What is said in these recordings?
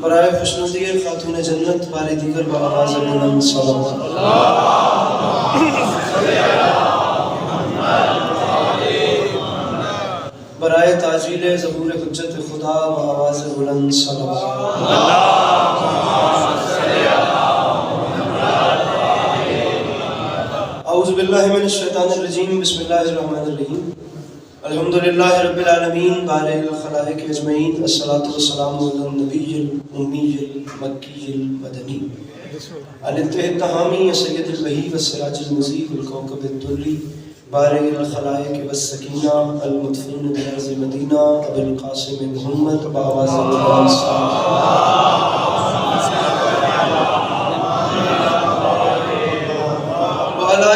برائے خوشنودی خاتون جنت بار دیگر بآواز بلند صلوات برائے تعجیل ظہور حجت خدا بآواز بلند صلوات اعوذ باللہ من الشیطان الرجیم بسم اللہ الرحمن الرحیم الحمدللہ رب العالمین بارئ الخلائق اجمعین الصلاۃ والسلام علی النبی الامی المکی المدنی الفتح التہامی سید البہی والسراج المضیء الکوكب الدری بارئ الخلائق والسکینہ المدفون بارض مدینہ ابو القاسم محمد بآواز بلند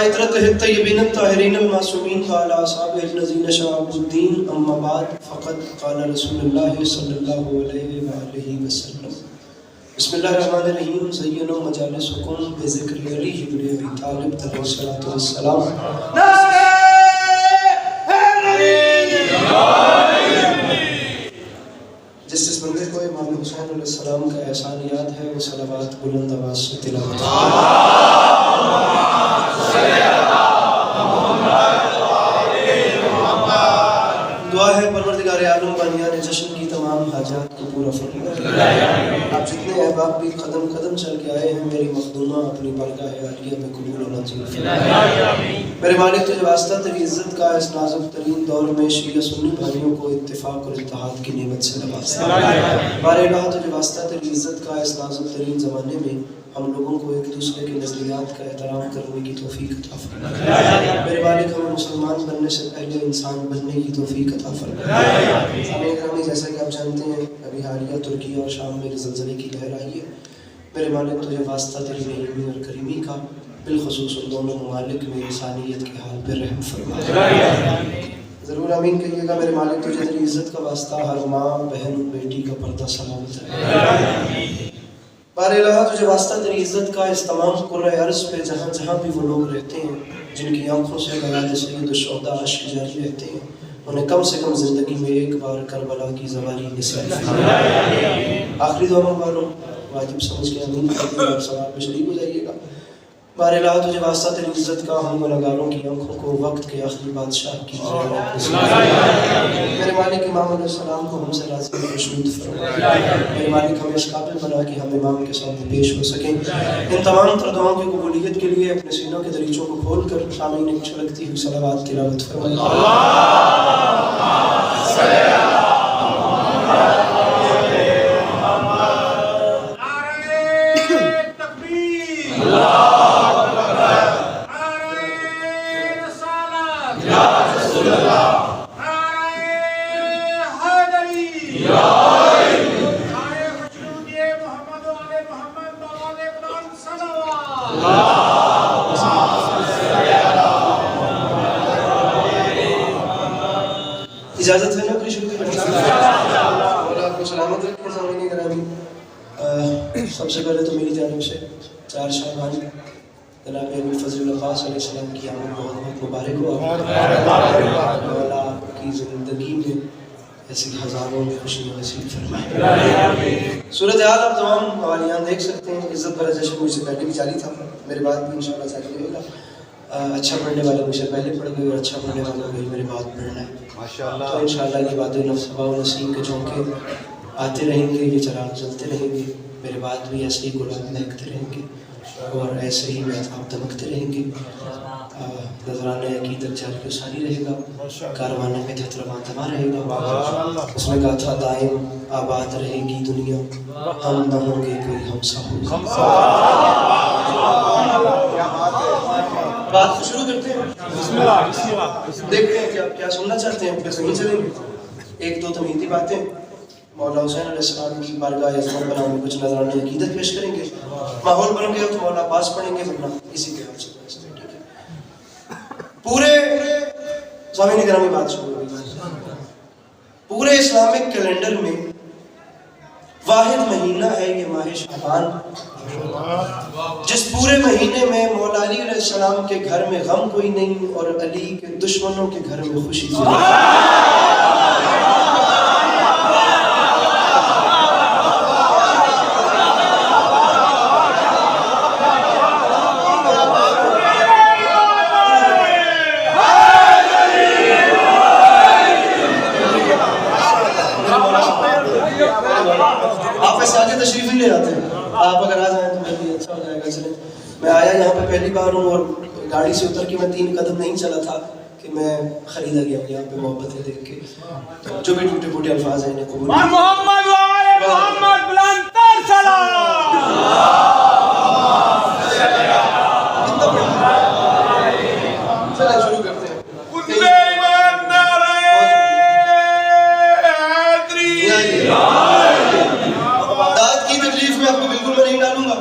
عطرتہ الطیبین الطاہرین المعصومین وعلی اصحابہ الذین شرعوا الدین اما بعد فقد قال رسول اللہ صلی اللہ علیہ وآلہ وسلم بسم اللہ الرحمن الرحیم زینوا مجالسکم بذکر علی بن ابی طالب علیہ الصلوۃ والسلام جس بندے کو امام حسین علیہ السلام کا احسان یاد ہے وہ صلوات بلند آواز سے تلاوت دعا ہے پروردگار عالم بانیان جشن کی تمام حاجات کو پورا فرما۔ آپ جتنے احباب بھی قدم قدم چل کے آئے ہیں میری مخدومہ اپنی بارگاہ عالیہ میں قبول و منظور فرما۔ میرے مالک تجھے واسطہ تیری عزت کا اس نازک ترین دور میں شیعہ سنی بھائیوں کو اتفاق اور اتحاد کی نعمت سے نواز۔ بار الہ تجھے واسطہ تیری عزت کا اس نازک ترین زمانے میں ہم لوگوں کو ایک دوسرے کے نظریات کا احترام کرنے کی توفیق عطا فرما۔ میرے مالک ہمیں مسلمان بننے سے پہلے انسان بننے کی توفیق عطا فرما۔ سامعین گرامی جیسا کہ آپ جانتے ہیں ابھی حالیہ ترکی اور شام میں زلزلے کی لہر آئی ہے۔ میرے مالک تجھے واسطہ تیری رحیمی اور کریمی کا بالخصوص ان دونوں ممالک میں انسانیت کے حال پر رحم فرما۔ ضرور آمین کہیے گا۔ میرے مالک تجھے تیری عزت کا واسطہ ہر ماں بہن بیٹی کا پردہ سلامت رہے۔ بار الہ تجھے واسطہ تیری عزت کا اس تمام قرۂ ارض پہ جہاں جہاں بھی وہ لوگ رہتے ہیں جن کی آنکھوں سے بیاد سید الشہداء اشک جاری رہتے ہیں انہیں کم سے کم زندگی میں ایک بار کربلا کی زواری نصیب فرما۔ آخری دعا مانگو واجب سمجھ کے آمین کہتے ہیں اور ثواب میں شریک ہو جائیے گا۔ بار الہ تجھے واسطہ تیری عزت کا ہم گنہگاروں کی آنکھوں کو وقت کے آخری بادشاہ کی میرے مالک امام علیہ السلام کو ہم سے راضی خوشنود فرما۔ میرے مالک ہمیں اس قابل بنا کہ ہم امام کے سامنے پیش ہو سکیں۔ ان تمام تر دعاؤں کی قبولیت کے لیے اپنے سینوں کے دریچوں کو کھول کر سامعین ایک چھلکتی ہوئی صلوات تلاوت فرمائیں۔ اجازت ہے نا اپنی شروع کرنے کی؟ اور آپ کو سلامت رکھیں سامعین گرامی۔ سب سے پہلے تو میری جانب سے 4 شعبان جناب ابو الفضل عباس علیہ السلام کی آمد بہت بہت مبارک ہو۔ مولا آپ کی زندگی میں ایسی ہزاروں میں خوشیاں نصیب فرمائے۔ صورتحال آپ تمام حوالیان دیکھ سکتے ہیں۔ عزت بھرا جشن مجھ سے پہلے بھی جاری تھا، میرے بعد بھی انشاءاللہ جاری رہے گا۔ اچھا پڑھنے والے مجھ سے پہلے پڑھ گئے اور اچھا پڑھنے والوں کو میرے بعد پڑھنا ہے تو انشاءاللہ یہ بات نفسبا و نسیم کے جھونکے آتے رہیں گے، یہ چراغ جلتے رہیں گے، میرے بعد بھی ایسے ہی گلاب مہکتے رہیں گے اور ایسے ہی محتاب دمکتے رہیں گے۔ نظرانہ عقیدت جاری کو ساری رہے گا، کاروانہ میں تحت رواں تمام رہے گا۔ اس میں کہا تھا دائم آباد رہے گی دنیا، ہم نہ ہوں گے کوئی ہم سا ہوگا۔ بات شروع کرتے ہیں، دیکھتے ہیں کہ آپ کیا سننا چاہتے ہیں، پھر صحیح چلیں گے۔ 1-2 تمہیدی باتیں مولا حسین علیہ السلام کی بارگاہ عظمت بنانے کچھ نظرانہ عقیدت پیش کریں گے، ماحول بن گیا تو مولا عباس پڑھیں گے، ورنہ اسی کے حال سے پورے سامعین گرامی بات شروع ہوئی۔ پورے اسلامک کیلنڈر میں واحد مہینہ ہے یہ ماہ شعبان، جس پورے مہینے میں مولا علی علیہ السلام کے گھر میں غم کوئی نہیں اور علی کے دشمنوں کے گھر میں خوشی تھی۔ آپ ایسے آگے تشریف ہی لے آتے ہیں، آپ اگر آ جائیں تو میرے لیے اچھا ہو جائے گا۔ چلیں، میں آیا یہاں پہ پہلی بار ہوں اور گاڑی سے اتر کے میں 3 قدم نہیں چلا تھا کہ میں خریدا گیا ہوں یہاں پہ محبتیں دیکھ کے۔ جو بھی ٹوٹے پھوٹے الفاظ ہیں انہیں قبول محمد محمد بلند سلام۔ چلیں شروع کرتے ہیں۔ داد کی تکلیف میں آپ کو بالکل میں نہیں ڈالوں گا،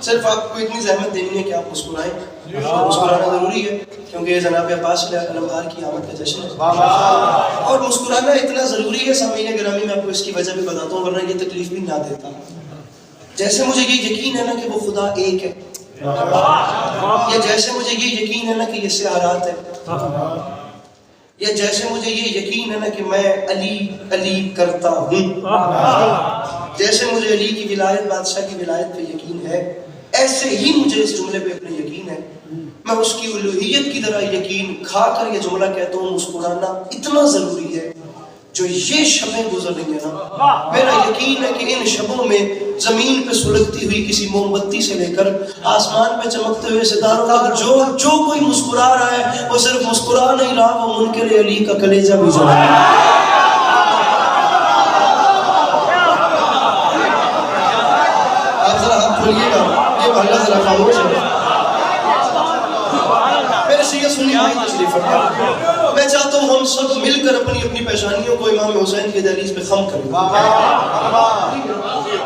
صرف آپ کو اتنی زحمت دینی ہے کہ آپ مسکرائیں۔ مسکرانا ضروری ہے کیونکہ یہ جناب عباس علمدار کی آمد کا جشن ہے، اور مسکرانا اتنا ضروری ہے سامعین گرامی، میں آپ کو اس کی وجہ بھی بتاتا ہوں ورنہ یہ تکلیف بھی نہ دیتا۔ جیسے مجھے یہ یقین ہے نا کہ وہ خدا ایک ہے، یا جیسے مجھے یہ یقین ہے نا کہ یہ سیارات ہے، یا جیسے مجھے یہ یقین ہے نا کہ میں علی علی کرتا ہوں، جیسے مجھے علی کی ولایت، بادشاہ کی ولایت پہ یقین ہے، ایسے ہی مجھے اس جملے پہ اپنے یقین ہے۔ میں اس کی الوہیت کی طرح یقین کھا کر یہ جملہ کہتا ہوں، مسکرانا اتنا ضروری ہے۔ جو یہ شبیں گزر رہی ہیں نا، میرا یقین ہے کہ ان شبوں میں زمین پہ سلگتی ہوئی کسی موم بتی سے لے کر آسمان پہ چمکتے ہوئے ستاروں تک جو کوئی مسکرا رہا ہے وہ صرف مسکرا نہیں رہا، وہ منکر علی کا کلیجہ بھی جلا رہا ہے۔ آپ ذرا ہاتھ کھولیے گا، یہ بھلا ذرا خاموش ہے۔ میرے سیدھ سنی بھائی تشریف فرمائیں، میں چاہتا ہوں ہم سب مل کر اپنی اپنی پیشانیوں کو امام حسین کے دہلیز پہ خم کریں۔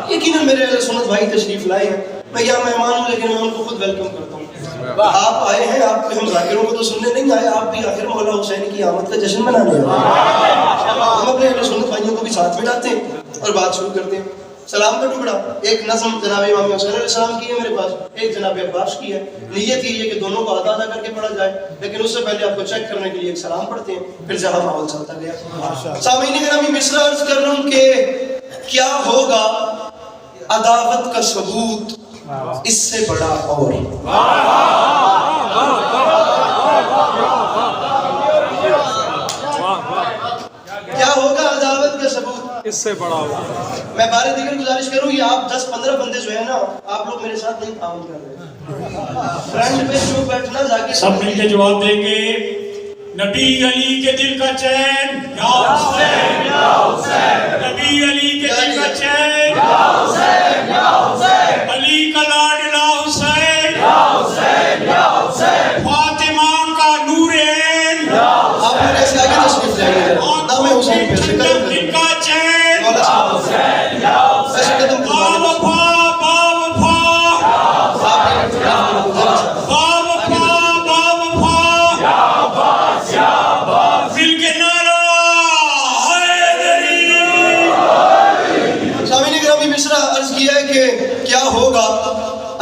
یقیناً میرے اہل سنت بھائی تشریف لائے ہیں، میں یہاں مہمان ہوں لیکن میں ان کو خود ویلکم کرتا ہوں۔ آپ آئے ہیں، آپ کو ہم ذاکروں کو تو سننے نہیں آئے، آپ بھی آخر مولا حسین کی آمد کا جشن منانے آئے۔ ہم اپنے اہل سنت بھائیوں کو بھی ساتھ میں لاتے ہیں اور بات شروع کرتے ہیں۔ سلام کا ٹکڑا ایک نظم جناب امام حسین علیہ السلام کی ہے میرے پاس، ایک جناب عباس کی ہے۔ نیت یہ ہے کہ دونوں کو آدھا کر کے پڑھا جائے، لیکن اس سے پہلے آپ کو چیک کرنے کے لیے ایک سلام پڑھتے ہیں، پھر جہاں ماحول چلتا گیا۔ سامعین گرامی، مصرع عرض کر رہا ہوں کہ کیا ہوگا عداوت کا ثبوت اس سے بڑا اور۔ کیا ہوگا عداوت کا ثبوت اس سے بڑا ہوا۔ میں بارے دیگر گزارش کروں، یہ آپ 10-15 بندے جو ہیں نا، آپ لوگ میرے ساتھ نہیں کام کر رہے، فرنٹ پہ جو بیٹھنا جا کے سب مل کے جواب دیں گے۔ نبی علی کے دل کا چین یا حسین یا حسین، نبی علی کے دل کا چین یا حسین یا حسین، علی کا لاڈلا حسین یا حسین یا حسین، فاطمہ کا نور عین یا حسین۔ آپ میرے سے آگے تشریف لائیں گے، نام حسین پہ سے قدم دل کا چین یا حسین یا حسین، قدم کیا ہوگا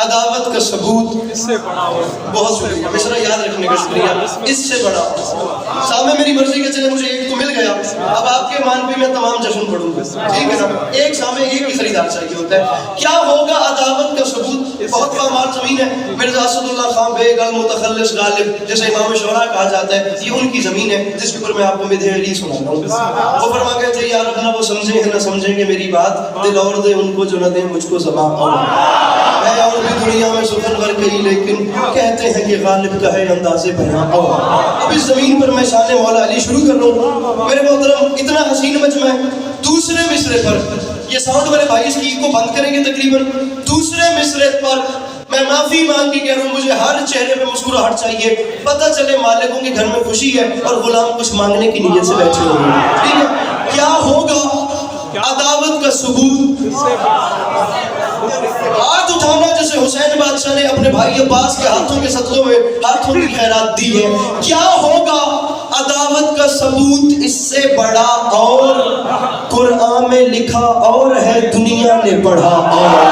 عداوت کا ثبوت اس سے بڑا ہو۔ بہت شکریہ، مصرع یاد رکھنے کا شکریہ، اس سے بڑا ہو۔ سامنے میری مرضی کے چلے مجھے ایک تو مل گیا، اب آپ کے مان پہ میں تمام جشن پڑھوں گا، ٹھیک ہے نا؟ ایک سامنے ایک ہی خریدار چاہیے ہوتا ہے۔ کیا ہوگا عداوت کا ثبوت؟ بہت پامال زمین ہے، مرزا اسد اللہ خان بیگ المتخلص غالب جسے امام شعراء کہا جاتا ہے، یہ ان کی زمین ہے جس کے اوپر میں آپ کو مدح علی سنا رہا ہوں۔ وہ فرما کہتے ہیں یا رب نہ وہ سمجھیں ہیں نہ سمجھیں گے میری بات، دل اور دے ان کو جو نہ دیں مجھ کو زبان اور۔ میں اور بھی دنیا میں سخن ور گئی لیکن کہتے ہیں کہ غالب کا ہے انداز بیاں اور۔ اب اس زمین پر میں شان مولا علی شروع کر رہا ہوں۔ میرے محترم، اتنا حسین مجمع ہے، دوسرے مصرے پر یہ ساؤنڈ والے بھائی اس کی کو بند کریں گے، تقریباً دوسرے مصرے پر میں معافی مانگ کے کہہ رہا ہوں، مجھے ہر چہرے پہ مسکراہٹ چاہیے، پتہ چلے مالکوں کے گھر میں خوشی ہے اور غلام کچھ مانگنے کی نیت سے بیٹھے ہوئے ہیں، ٹھیک ہے؟ کیا ہوگا عداوت کا ثبوت ہاتھ اٹھانا جیسے حسین بادشاہ نے اپنے بھائی عباس کے ہاتھوں کے صدقوں میں ہاتھوں کی خیرات دی ہے. کیا ہوگا عداوت کا ثبوت اس سے بڑا اور قرآن میں لکھا اور ہے دنیا نے پڑھا اور.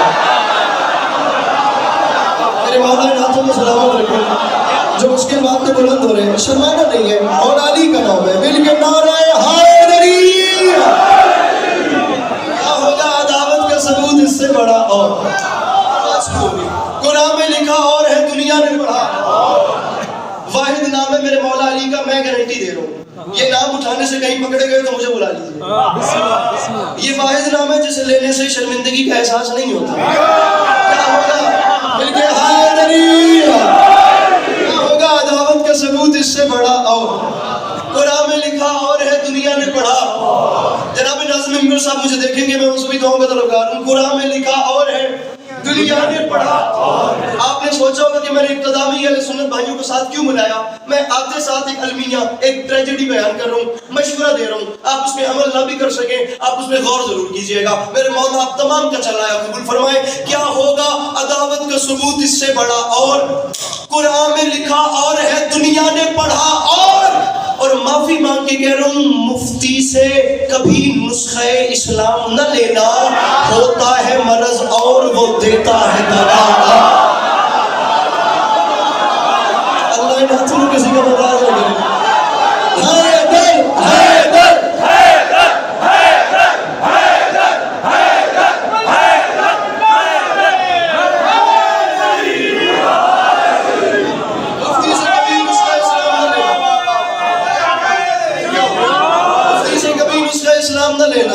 میرے مولا ان ہاتھوں میں سلامت رکھیں جو مشکل بات میں بلند ہو رہے ہیں. شرمانا نہیں ہے اور علی کا نام ہے. مل کے نعرہ حیدری. کیا ہوگا عداوت کا ثبوت اس سے بڑا اور قرآن میں لکھا اور ہے دنیا نے پڑھا. واحد نام ہے میرے مولا علی کا. میں گارنٹی دے رہا ہوں یہ نام اٹھانے سے کہیں پکڑے گئے تو مجھے بلا لیجیے. یہ واحد نام ہے جسے لینے سے شرمندگی کا احساس نہیں ہوتا. کیا ہوگا مل کے حیدری. کیا ہوگا عداوت کا ثبوت اس سے بڑا اور قرآن میں لکھا اور ہے دنیا نے پڑھا. جناب ناظم ممبر صاحب مجھے دیکھیں گے میں ان سبھی دعاؤں کا طلبگار ہوں. قرآن میں لکھا اور ہے دنیا نے پڑھا. آپ نے سوچا ہوگا کہ میں نے ابتدا میں اہل سنت بھائیوں کو ساتھ کیوں بلایا. میں آتے ساتھ ایک المیہ ایک ٹریجڈی بیان کر رہا ہوں, مشورہ دے رہا ہوں. آپ اس پہ عمل نہ بھی کر سکیں آپ اس پہ غور ضرور کیجئے گا. میرے مولا آپ تمام کا چلایا قبول فرمائے. کیا ہوگا عداوت کا ثبوت اس سے بڑا اور قرآن میں لکھا اور ہے دنیا نے پڑھا اور معافی مانگ کے کہہ رہا ہوں مفتی سے کبھی نسخہ اسلام نہ لینا. ہوتا ہے مرض اور وہ دیتا ہے دوا. اللہ ان ہاتھوں میں کسی کا مداز نہ کرے. حیدر حیدر نہ لینا.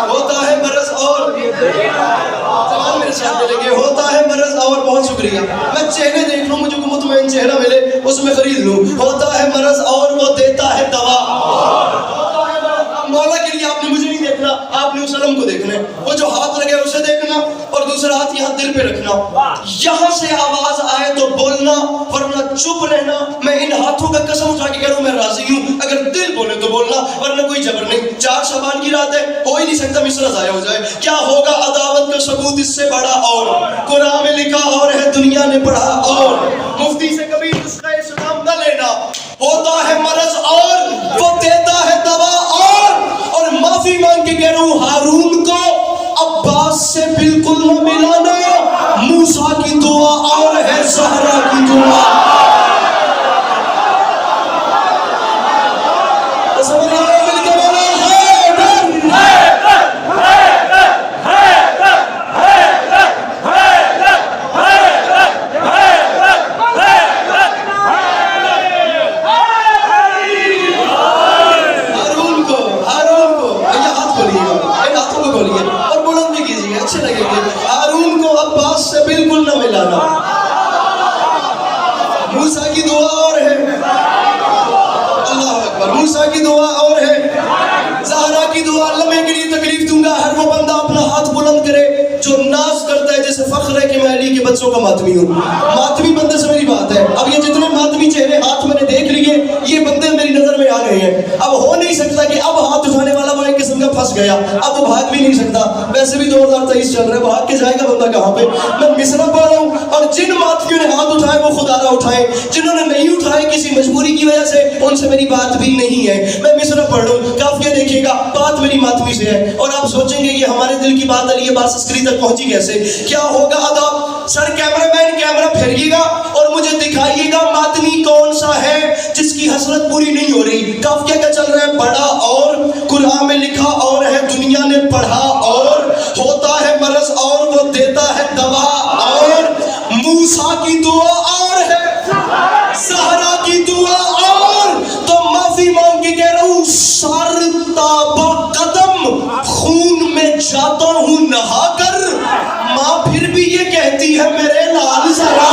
ہوتا ہے مرض اور زبان میرے ساتھ ملے گے. ہوتا ہے مرض اور بہت شکریہ. میں چہرے دیکھ لوں مجھے کوئی مطمئن چہرہ ملے اس میں خرید لوں. ہوتا ہے مرض اور وہ دیتا ہے دوا. مولا کے لیے آپ نے مجھے نہیں دیکھنا آپ نے اس علم کو دیکھنا ہے. وہ جو ہاتھ لگے اسے دیکھنا اور دوسرا ہاتھ یہاں دل پہ رکھنا. یہاں سے آواز آئے تو بولنا ورنہ چپ رہنا. میں ان ہاتھوں کا قسم اٹھا کے کہہ رہا ہوں میں راضی ہوں. اگر دل بولے تو بولنا ورنہ کوئی جبر نہیں. 4 شعبان کی رات ہے ہو ہی نہیں سکتا مصرع ضائع ہو جائے. کیا ہوگا عداوت کا ثبوت اس سے بڑا اور قرآن میں لکھا اور ہے دنیا نے پڑھا اور مفتی سے کبھی نسخہ اسلام نہ لینا. ہوتا ہے مرض اور وہ دیتا ہے دوا اور معافی مانگ کے کہہ رہا ہوں ہارون کو عباس سے بالکل نہ ملانا. موسیٰ کی دعا اور ہے زہرا کی دعا. موسیٰ کی دعا اور ہے اللہ اکبر. موسیٰ کی دعا اور ہے زہرا کی دعا. لمحے کے لیے تکلیف دوں گا ہر وہ بندہ اپنا ہاتھ بلند کرے جو ناز کرتا ہے جیسے فخر ہے کہ میں علی کے بچوں کا ماتمی ہوں. ماتمی بندے سے میری بات ہے. اب یہ جتنے ماتمی چہرے ہاتھ میں نے دیکھ لیے یہ بندے میری نظر میں آ گئے ہیں. اب ہو نہیں سکتا کہ اب ہاتھ اٹھانے والا وہ ایک قسم کا پھنس گیا اب وہ بھاگ بھی نہیں سکتا. ویسے بھی 2023 چل رہا ہے بھاگ کے جائے گا بندہ کہاں پہ. میں مصرع پڑھ رہا ہوں اور جن ماتمیوں نے ہاتھ اٹھائے وہ خدا نہ اٹھائے. جنہوں نے نہیں اٹھائے کسی مجبوری کی وجہ سے ان سے میری بات بھی نہیں ہے. میں مصرع پڑھ رہا ہوں قافیہ دیکھیے گا بات میری ماتمی سے ہے اور آپ سوچیں گے یہ ہمارے دل کی بات علی عباس عسکری تک پہنچی کیسے. کیا ہوگا ادب سر کیمرہ مین کیمرہ پھیریے گا اور مجھے دکھائیے گا ماتمی کون سا ہے جس کی حسرت پوری نہیں ہو رہی. قافیہ کا چل رہا ہے بڑا اور قرآن میں لکھا اور ہے دنیا نے پڑھا اور ہوتا ہے مرض اور وہ دیتا ہے دوا اور موسیٰ کی دعا اور ہے زہرا کی دعا اور تو معافی مانگ کے کہہ رہا ہوں سر تابا قدم خون میں جاتا ہوں نہا کر. ماں پھر بھی یہ کہتی ہے میرے لال ذرا.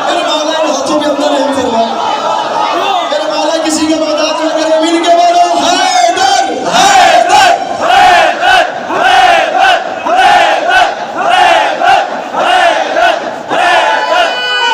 میرے مولا ان ہاتھوں کے اندر رحم فرما. میرے مولا کسی کا مدد نہ کرے. مل کے بولو حیدر حیدر حیدر حیدر حیدر حیدر حیدر.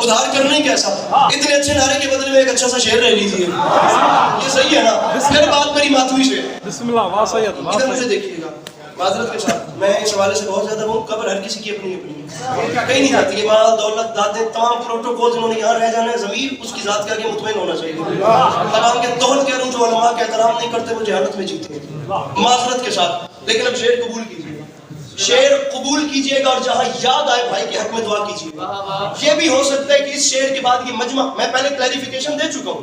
ادھار کرنا ہی کیسا؟ اتنے اچھے نعرے کے بدلے میں ایک اچھا سا شعر لے لیجیے. یہ صحیح ہے نا؟ پھر بات میری ماتوی سے. بسم اللہ واہ سید. ادھر مجھے دیکھیے گا معذرت کے ساتھ، میں اس حوالے سے بہت زیادہ ہوں. قبر ہر کسی کی اپنی اپنی ہے، کہیں نہیں جاتی ہے. مال دولت دادے تمام پروٹوکول جنہوں نے یہاں رہ جانا ہے، ضمیر اس کی ذات کے آگے مطمئن ہونا چاہیے. تمام کے توہن کہہ رہا ہوں جو علماء کا احترام نہیں کرتے وہ جہالت میں جیتے ہیں معذرت کے ساتھ. لیکن اب شعر قبول کیجیے، شعر قبول کیجیے گا اور جہاں یاد آئے بھائی کے حق میں دعا کیجیے گا. یہ بھی ہو سکتا ہے کہ اس شعر کے بعد یہ مجمع، میں پہلے کلیریفیکیشن دے چکا ہوں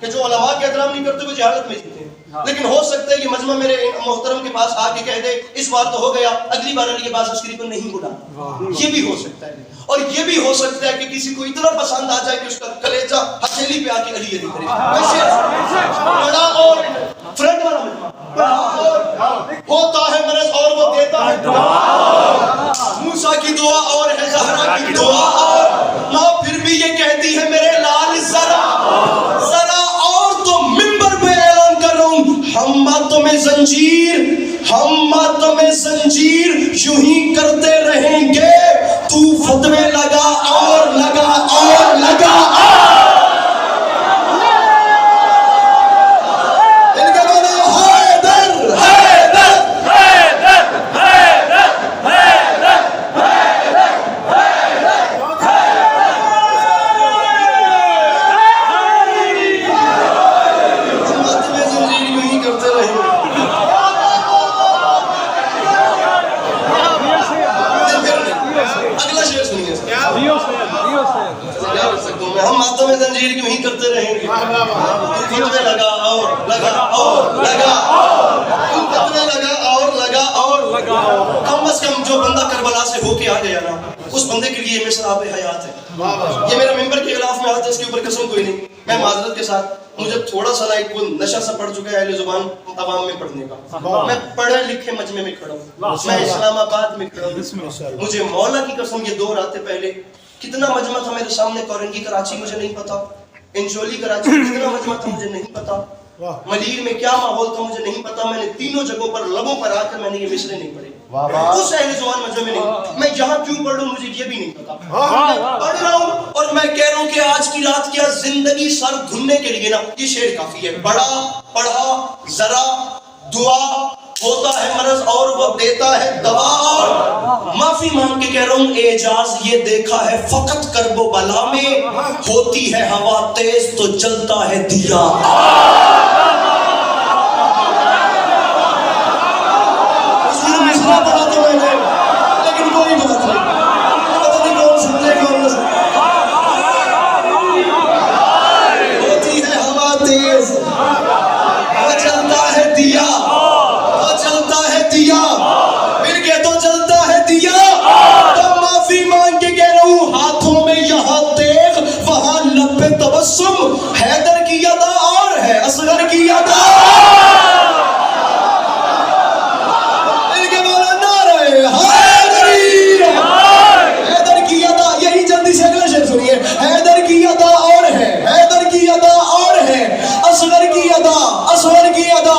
کہ جو علماء کے احترام نہیں کرتے وہ جہالت میں جیتے ہیں، لیکن ہو سکتا ہے یہ مجمع میرے محترم کے پاس آ کے کہہ دے اس بار تو ہو گیا، اگلی بار علی عباس عسکری کو نہیں بلا. یہ بھی ہو سکتا ہے. اور یہ بھی ہو سکتا ہے کہ کسی کو اتنا پسند آ جائے کہ اس کا کلیجہ ہتھیلی پہ آ کے علی علی کرے. بڑا اور فرنٹ والا مجمع، بڑا اور ہوتا ہے مرض اور وہ دیتا ہے دعا، موسیٰ کی دعا اور ہے زہرا کی دعا، اور ماں پھر بھی یہ کہتی ہے میرے لال ذرا ذرا اور تو منبر پہ اعلان کر رہا ہوں، ہم باتوں میں زنجیر، ہم باتوں میں زنجیر یوں ہی کرتے رہیں گے. تو فتوے لگا اور لگا اور لگا ان کا نام حیدر حیدر حیدر حیدر حیدر حیدر ہم باتوں میں زنجیر یوں ہی کرتے رہیں گے. اگلا شعر سنیے سر. ہم باتوں میں زنجیر کیوں ہی کرتے رہیں گے، فتوے لگا اور لگا اور لگا، فتوے لگا اور لگا اور لگا. کم از کم جو بندہ کربلا سے ہو کے آ گیا نا اس بندے کے لیے یہ مصراب حیات ہے. یہ میرا ممبر کے خلاف میں آتا ہے، اس کے اوپر قسم کوئی نہیں. میں معذرت کے ساتھ مجھے تھوڑا سا ایک نشہ سا پڑ چکا ہے اہل زبان عوام میں پڑھنے کا. میں پڑھے لکھے مجمع میں کھڑا ہوں، میں اسلام آباد میں کھڑا ہوں. مجھے مولا کی قسم یہ 2 راتیں پہلے کتنا مجمع تھا میرے سامنے، کورنگی کراچی مجھے نہیں پتا، انجولی کراچی کتنا مجمع تھا مجھے نہیں پتا، ملیر میں کیا ماحول تھا مجھے نہیں پتا. میں نے تینوں جگہوں پر لبوں پر آ کر میں نے یہ مصرے نہیں پڑھے اس اہل زبان مجمع میں نہیں. میں یہاں کیوں پڑھ رہا ہوں مجھے یہ بھی نہیں پتا. میں پڑھ رہا ہوں اور میں کہہ رہا ہوں کہ آج کی رات کیا زندگی سر دھننے کے لیے نا یہ شعر کافی ہے. بڑا پڑھا ذرا دعا ہوتا ہے مرض اور وہ دیتا ہے دوا، اور معافی مانگ کے کہہ رہا ہوں اعجاز یہ دیکھا ہے فقط کرب و بلا میں، ہوتی ہے ہوا تیز تو جلتا ہے دیا. پڑھا تو میں نے لیکن کوئی بات نہیں، پتہ نہیں کون سنتے کون نہ سنتے. ہوتی ہے ہوا تیز وہ جلتا ہے دیا، وہ جلتا ہے دیا، پھر کہ تو جلتا ہے دیا. تو معافی مانگ کے کہہ رہا ہوں ہاتھوں میں یہاں تیغ وہاں لب پہ تبسم، حیدر کی ادا اور ہے اصغر کی ادا. حیدر کی ادا اور ہے، حیدر کی ادا اور ہے، اصغر کی ادا، اصغر کی ادا.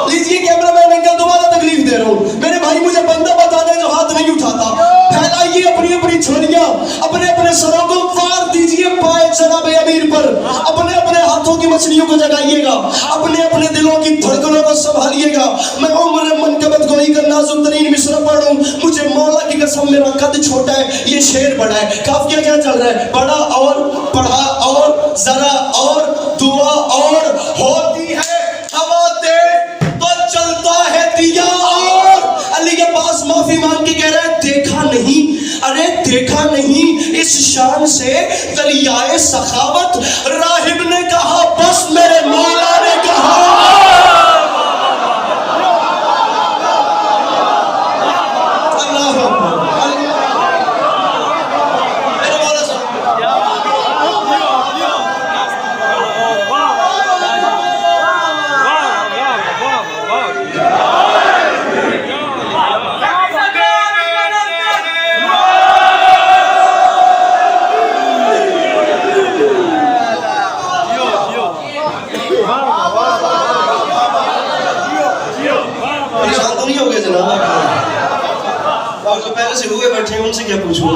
لیجیے کیمرہ مین انکل دوبارہ تکلیف دے رہا ہوں، میرے بھائی مجھے بندہ بتانا ہے جو ہاتھ نہیں اٹھاتا. پھیلائیے اپنی اپنی چھڑیاں، اپنے اپنے سروں کو وار دیجیے پائے جناب امیر پر، اپنے اپنے ہاتھوں کی مچھلیوں کو جگائیے گا، اپنے اپنے دلوں کی دھڑکنوں کو سنبھالیے گا. میں عمر منقبت گوئی کا نازک ترین مصرع پڑھ رہا ہوں. مجھے مولا کی قسم میرا قد چھوٹا ہے، یہ شعر بڑا ہے. قافیہ کیا چل رہا ہے؟ بڑا اور پڑھا اور ذرا اور دعا اور ہوتی ہے ہوا تیز تو چلتا ہے دیا. اور علی کے پاس معافی مانگ کے کہہ رہا ہے دیکھا نہیں، ارے دیکھا نہیں اس شان سے دریائے سخاوت. راہب نے کہا بس میرے مولا نے کہا. اور جو پہلے سے ہوئے بیٹھے ہیں ان سے کیا پوچھوں.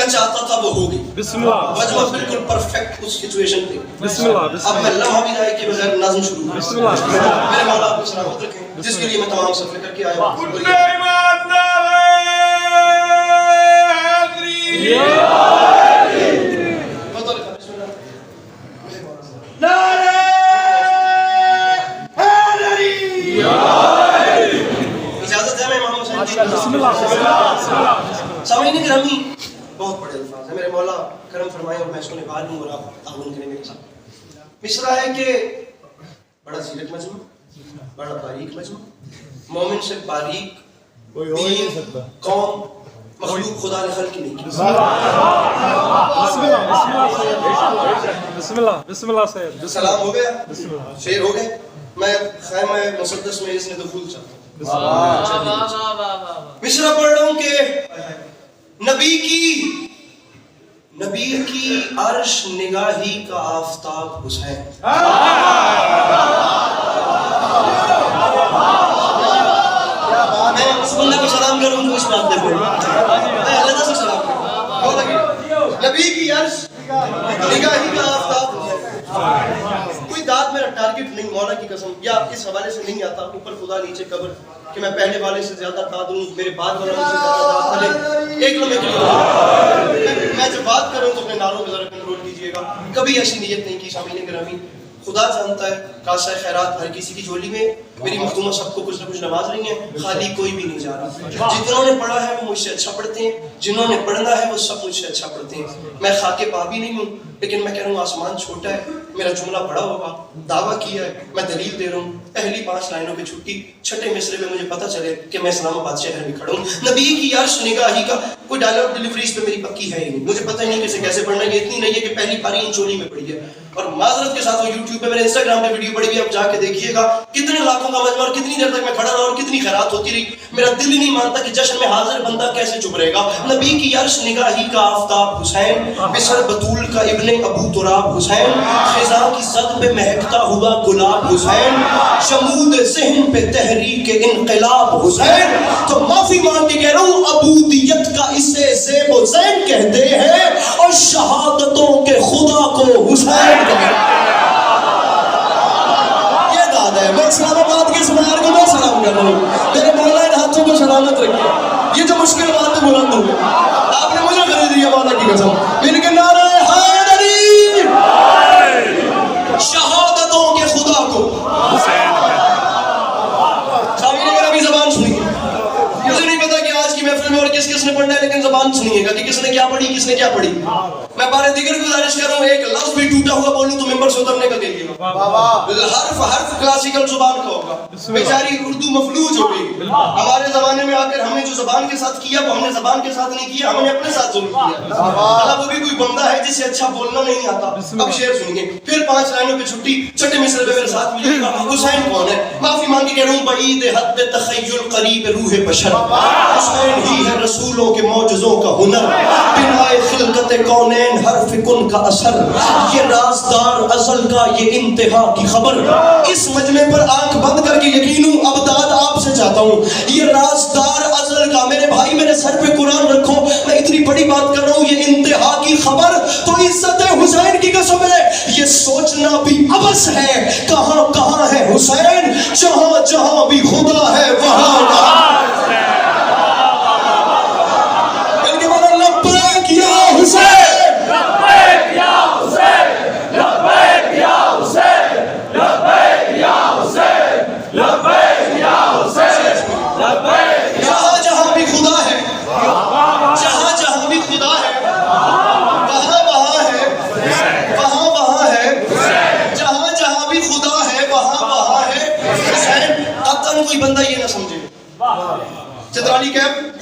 میں چاہتا تھا وہ ہو گئی. وجہ بالکل پرفیکٹ اس سچویشن پہ. اب میں لمحہ بھی ضائع کیے بغیر نظم شروع کروں. میرے مولا آپ کو سلامت رکھیں جس کے لیے میں تمام سفر کر کے آیا ہوں. اجازت ہے میں امام حسین سامعین گرامی بہت بڑے الفاظ ہیں. میرے مولا کرم فرمائے اور میں اس کو نبھا لوں اور آپ تعاون کریں میرے ساتھ. مصرع ہے کہ بڑا زیرک مجموع, بڑا باریک مجموع, مومن سے باریک دین قوم مخلوق خدا نے خلق نہیں کی. سلام ہو گیا, شیر ہو گئے. میں خیمہ مقدس میں اس نے دخول چاہتا ہوں. مصرع پڑھ رہا ہوں کہ نبی کی عرش نگاہی کا آفتاب حسین. میں اس بندے کو سلام کروں جو اس بات پہ میں اللہ سے سلام کروں. نبی کی عرش نگاہی کا آفتاب حسین. کوئی داد میرا ٹارگٹ نہیں, مولا کی قسم, یا اس حوالے سے نہیں آتا اوپر خدا نیچے قبر کہ میں پہلے والے سے زیادہ داد دوں, میرے بعد والے سے زیادہ داد پھلے. ایک لمحے کے لیے میں جب بات کر رہا ہوں تو اپنے ناروں پہ ذرا کنٹرول کیجیے گا. کبھی ایسی نیت نہیں کی. سامعین گرامی خدا جانتا ہے کاسہ خیرات ہر کسی کی جھولی میں. میری مخدومہ سب کو کچھ نہ کچھ نواز رہی ہیں, خالی کوئی بھی نہیں جا رہا. جتنوں نے پڑھا ہے وہ مجھ سے اچھا پڑھتے ہیں, جنہوں نے پڑھنا ہے وہ سب مجھ سے اچھا پڑھتے ہیں. میں خاک پا بھی نہیں ہوں, لیکن میں کہہ رہا ہوں آسمان چھوٹا ہے, میرا جملہ بڑا ہوگا. دعویٰ کیا ہے, میں دلیل دے رہا ہوں. پہلی 5 لائنوں پہ چھٹی, چھٹے مصرے میں مجھے پتہ چلے کہ میں اسلام آباد شہر میں کھڑا ہوں. نبی کی عرش نگاہی کا کوئی ڈائلاگ ڈیلیوریز پہ میری پکی ہے ہی نہیں. مجھے پتہ ہی نہیں کہ کیسے پڑھنا ہے. یہ اتنی نہیں ہے کہ پہلی پاری ان چولی میں پڑھی ہے. اور معذرت کے ساتھ وہ یوٹیوب پہ, میں نے انسٹاگرام پہ ویڈیو پڑی ہوئی, آپ جا کے دیکھیے گا کتنے لاکھوں کا مجمع اور کتنی دیر تک میں کھڑا رہا اور کتنی خیرات ہوتی رہی. میرا دل ہی نہیں مانتا کہ جشن میں حاضر بندہ کیسے چپ رہے گا. نبی کی عرش نگاہی کا آفتاب حسین, بسر بطول کا ابن ابو تراب حسین, خزاں کی زد پہ مہکتا ہوا گلاب حسین, شمود ذہن پہ تحریک انقلاب حسین. تو معافی مانگ کے کہہ رہا ہوں عبودیت کا اسے زیب و زین کہتے ہیں اور شہادتوں کے خدا کو حسین. یہ داد ہے. میں اسلام آباد کے سمار کو میں سلام کر رہا ہوں. میرے مولا ان ہاتھوں کو سلامت رکھے. یہ جو مشکل بات ہے بلند ہو گئی, آپ نے مجھے خرید دیا مولا کی قسم. مل کے نعرہ حیدری, شہادتوں کے خدا کو. سامنے اگر ابھی زبان سنیے, مجھے نہیں پتا کہ آج کی محفل میں اور کس نے پڑھنا ہے, لیکن زبان سنیے گا کہ کس نے کیا پڑھی, کس نے کیا پڑھی. میں بارے دیگر گزارش کر رہا ہوں, ایک لفظ بھی ٹوٹا ہوا بولوں تو ممبر سے اترنے کا کہیے گا. حرف کلاسیکل زبان کا ہوگا. بیچاری اردو مفلوج ہو گئی. ہمارے زمانے میں آ کر ہم نے جو زبان کے ساتھ کیا وہ ہم نے زبان کے ساتھ نہیں کیا, ہم نے اپنے ساتھ ظلم کیا. اللہ وہ بھی کوئی بندہ ہے جسے اچھا بولنا نہیں آتا. اب شعر سنیے, پھر 5 لائنوں پہ چھٹی, چھٹے مصرے پہ میرے ساتھ ملیے گا. حسین کون ہے؟ معافی مانگ کے کہہ رہا ہوں بعید حد تخیل قریب روح بشر. حسین ہی ہے رسولوں کے معجزوں کا ہنر, بنائے خلقت کونین حرف کن کا اثر. یہ رازدار ازل کا یہ انتہا کی خبر. اس مجمع پر آنکھ بند کر کے یقینوں اب داد آپ سے چاہتا ہوں. یہ رازدار ازل کا, میرے بھائی میرے سر پہ قرآن رکھو, میں اتنی بڑی بات کر رہا ہوں, یہ انتہا کی خبر. تو عزت حسین کی قسم ہے, یہ سوچنا بھی عبث ہے کہاں کہاں ہے حسین. جہاں جہاں بھی خدا ہے وہاں وہاں ہے. بلکہ میرا لبیک یا حسین, لبیک یا حسین, لبیک یا حسین, لبیک یا حسین, لبیک یا حسین, لبیک. جہاں جہاں بھی خدا ہے, جہاں جہاں بھی خدا ہے وہاں وہاں ہے, وہاں وہاں ہے. جہاں جہاں بھی خدا ہے وہاں وہاں ہے. حسین قطعاً کوئی بندہ یہ نہ سمجھے, چترالی کیمپ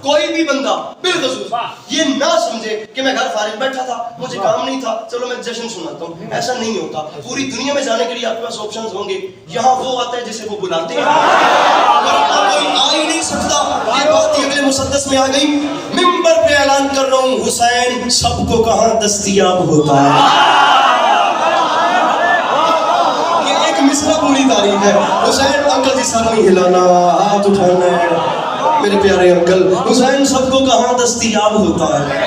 کوئی بھی بندہ بالخصوص یہ نہ سمجھے کہ میں گھر فارغ بیٹھا تھا, مجھے کام نہیں تھا, چلو میں جشن سناتا ہوں. ایسا نہیں ہوتا. پوری دنیا میں جانے کے لیے آپ کے پاس آپشنز ہوں گے. یہاں وہ آتا ہے جسے وہ بلاتے ہیں, کوئی آ ہی نہیں سکتا. یہ بات اگلے مسدس میں آ گئی. ممبر پہ اعلان کر رہا ہوں, حسین سب کو کہاں دستیاب ہوتا ہے. یہ ایک مصرع پوری تاریخ ہے. حسین انکل جی سر نہیں ہلانا, ہاتھ اٹھانا ہے میرے پیارے انکل. حسین سب کو کہاں دستیاب ہوتا ہے.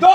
2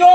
2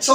100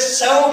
100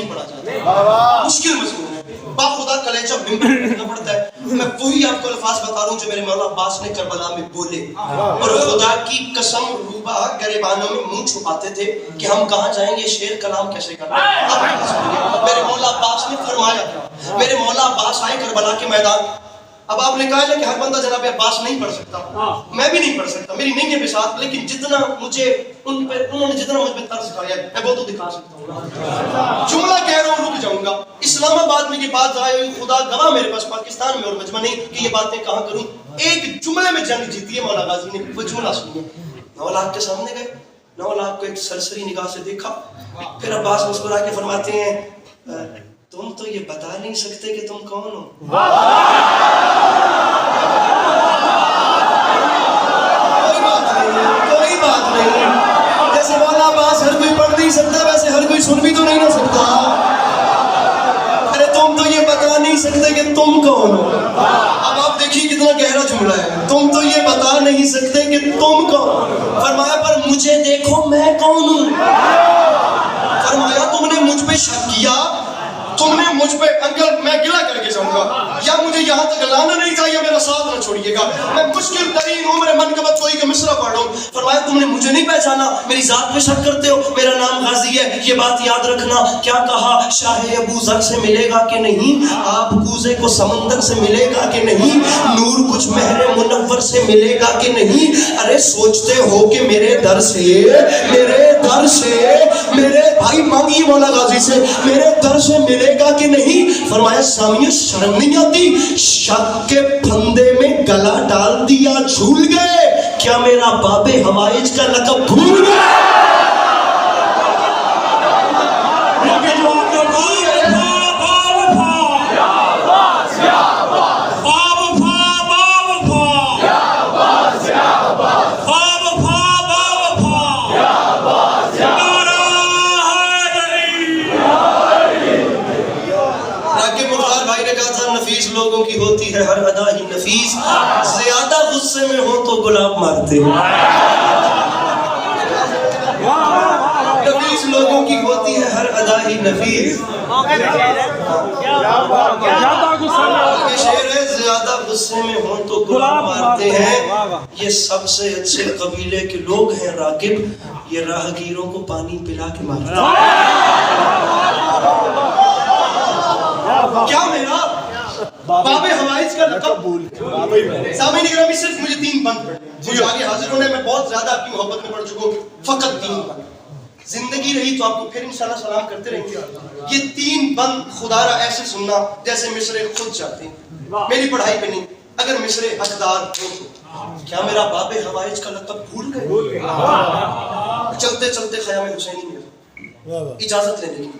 نہیں پڑھا جاتا. مشکل مضمون ہے, باخدا کلیجہ ممبر پڑھنا پڑتا ہے. میں وہی آپ کو الفاظ بتا رہا ہوں جو میرے مولا عباس نے کربلا میں بولے, اور خدا کی قسم روبا گریبانوں میں منہ چھپاتے تھے کہ ہم کہاں جائیں گے, شعر کلام کیسے کرنا ہے. میرے مولا عباس نے فرمایا تھا, میرے مولا عباس آئے کربلا کے میدان. اب آپ نے کہا ہے کہ ہر بندہ جناب عباس نہیں پڑھ سکتا, میں بھی نہیں پڑھ سکتا, میری نہیں ہے بساط, لیکن جتنا مجھے انہوں نے جتنا مجھ پہ طرز سکھایا ہے میں وہ تو دکھا سکتا ہوں. جملہ کہہ رہا ہوں, رک جاؤں گا. اسلام آباد میں یہ بات آئی, خدا گواہ میرے پاس پاکستان میں اور مجمع نہیں کہ یہ باتیں کہاں کروں. ایک جملے میں جنگ جیتی ہے مولا غازی نے, وہ جملہ سنیے. 9 لاکھ کے سامنے گئے, 9 لاکھ کو ایک سرسری نگاہ سے دیکھا, پھر عباس مسکرا کے فرماتے ہیں تم تو یہ بتا نہیں سکتے کہ تم کون ہو. کوئی بات نہیں, جیسے مولا عباس ہر کوئی پڑھ نہیں سکتا ویسے ہر کوئی سن بھی تو نہیں نہ سکتا. ارے تم تو یہ بتا نہیں سکتے کہ تم کون ہو. اب آپ دیکھیے کتنا گہرا جملہ ہے, تم تو یہ بتا نہیں سکتے کہ تم کون. فرمایا پر مجھے دیکھو میں کون ہوں. فرمایا تم نے مجھ پہ شک کیا, تم نے مجھ پہ انکل میں گلہ کر کے جاؤں گا, یا مجھے یہاں تک لانا نہیں تھا یا میرا ساتھ نہ چھوڑیے گا. میں مشکل ترین عمر منقبت کوئی کا مصرع پڑھ رہا ہوں. فرمایا تم نے مجھے نہیں پہچانا, میری ذات پہ شک کرتے ہو. میرا نام غازی ہے, یہ بات یاد رکھنا. کیا کہا, شاہ ابو ذر سے ملے گا کہ نہیں, آپ کوزے کو سمندر سے ملے گا کہ نہیں, نور کچھ مہر منور سے ملے گا کہ نہیں. ارے سوچتے ہو کہ میرے در سے میرے بھائی مانگی مولا غازی سے, میرے در سے ملے گا کہ نہیں. فرمایا سامیہ شرم نہیں آتی, شک کے پھندے میں گلا ڈال دیا جھول گئے, کیا میرا باب حوائج کا لقب بھول گئے. لوگوں کی ہوتی ہے ہر ادا ہی نفیس, زیادہ غصے میں ہو تو گلاب مارتے ہیں. نفیس لوگوں کی ہوتی ہے ہر ادا ہی نفیس. یہ شعر ہے, زیادہ غصے میں ہو تو گلاب مارتے ہیں. یہ سب سے اچھے قبیلے کے لوگ ہیں راغب, یہ راہگیروں کو پانی پلا کے مارتے ہیں. کیا میرا باب حوائج کا لقب بھول گئے. سامعین اکرامی صرف مجھے 3 بند پڑھنے ہیں, مجھے آگے حاضر ہونے میں بہت زیادہ آپ کی محبت میں پڑھ چکا ہوں. فقط 3 بند, زندگی رہی تو آپ کو پھر انشاءاللہ سلام کرتے رہیں گے. یہ 3 بند خدا را ایسے سننا جیسے مصرے خود چاہتے ہیں, میری پڑھائی پہ نہیں. اگر مصرے حقدار ہو, کیا میرا باب حوائج کا لقب بھول گئے. چلتے چلتے خیام حسینی میں اجازت لینے کی,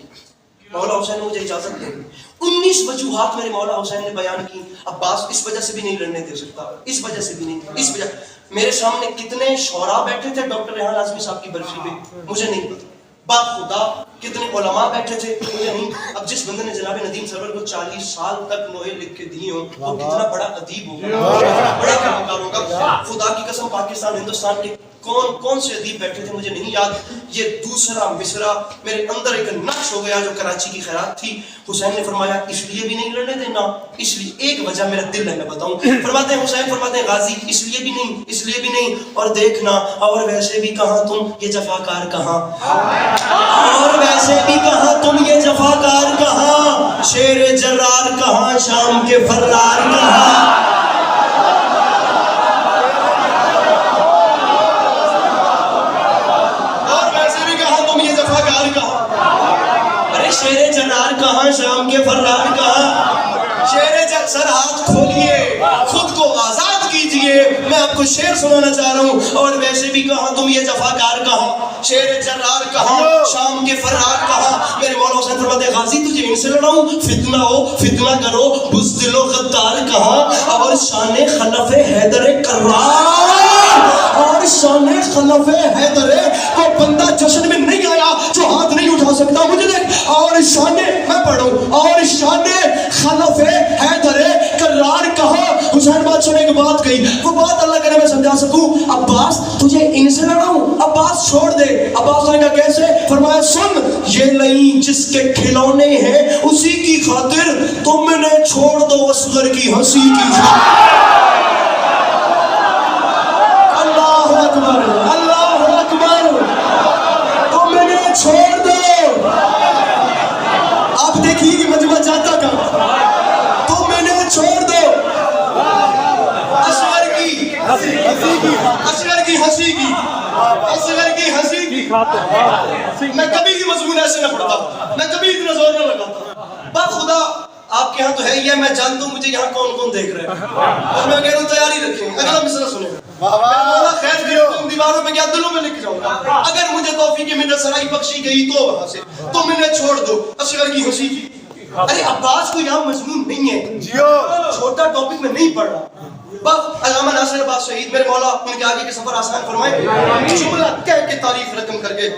مولا حسین نے مجھے اجازت دے دی. 19 وجوہات میرے مولا حسین نے بیان کی. عباس اس وجہ سے بھی نہیں لڑنے دے سکتا, اس وجہ سے بھی نہیں, اس وجہ. میرے سامنے کتنے شعراء بیٹھے تھے ڈاکٹر ریحان اعظمی صاحب کی برسی پہ, مجھے نہیں پتا. باپ خدا کتنے علماء بیٹھے تھے, مجھے نہیں. اب جس بندے نے جناب ندیم سرور کو 40 سال تک نوحے لکھ کے دیے ہوں, وہ کتنا بڑا ادیب ہوگا, بڑا کلاکار ہوگا. خدا کی قسم پاکستان ہندوستان کے کون سے ادیب بیٹھے تھے مجھے نہیں یاد. یہ دوسرا مصرع میرے اندر ایک نقش ہو گیا جو کراچی کی خیرات تھی. حسین نے فرمایا اس لیے بھی نہیں لڑنے دینا, اس لیے ایک وجہ میرا دل ہے میں بتاؤں. فرماتے ہیں حسین, فرماتے ہیں غازی اس لیے بھی نہیں, اس لیے بھی نہیں. اور دیکھنا, اور ویسے بھی کہاں تم یہ جفاکار کہاں, اور ویسے بھی کہاں تم یہ جفاکار کہاں, شیر جرار کہاں, شام کے فرار کہاں. شیر جرار کہاں, شام کے فرار کہاں. شیر جر سر ہاتھ کھولیے, خود کو آزاد کیجئے, میں آپ کو شعر سنانا چاہ رہا ہوں. اور ویسے بھی کہاں تم یہ جفاکار کہاں, شیر جرار کہاں, شام کے فرار کہاں. میرے مولا حسین فرماتے ہیں غازی تجھے ان سے لڑاؤں, فتنہ ہو فتنہ کرو, بزدل و غدار کہاں. اور شان خلف حیدر کرار, اور شان خلف حیدر, وہ بندہ جشن میں نہیں آیا جو ہاتھ نہیں اٹھا سکتا. مجھے دیکھ اور شان میں پڑھوں اور شان خلف حیدر کرار کہا. حسین بادشاہ نے ایک بات کہی, وہ بات اللہ کرے میں سمجھا سکوں. عباس تجھے ان سے لڑاؤں, عباس چھوڑ دے. عباس نے کہا کیسے؟ فرمایا سن, یہ لئی جس کے کھلونے ہیں اسی کی خاطر تم نے چھوڑ دو اصغر کی ہنسی کی. اللہ اکبر, اللہ اکبر, تم نے چھوڑ دو. آپ دیکھیے کہ مجمع جاتا کا, تم نے چھوڑ دو اصغر کی ہنسی کی, اصغر کی ہنسی کی, اصغر کی ہنسی کی. میں کبھی بھی مضمون ایسے نہ پڑھتا, میں کبھی اتنا زور نہ لگاتا. خدا آپ کے ہاں تو ہے ہی ہے, میں جانتا ہوں مجھے یہاں کون کون دیکھ رہے ہیں, اور میں کہہ رہا ہوں تیاری رکھیں. اگلا مصرع سنیں. مولا خیر کرے تم دیواروں پہ کیا دلوں میں لکھ جاؤں گا. اگر مجھے توفیق مدد سرائی بخشی گئی تو وہاں سے تم انہیں چھوڑ دو اصغر کی ہنسی کی. ارے عباس کو یہاں مضمون نہیں ہے, چھوٹا ٹاپک میں نہیں پڑھ رہا. علامہ ناصر عباس شہید میرے مولا ان کے آگے کے سفر آسان فرمائے. جملہ کہہ کے تعریف رقم کر کے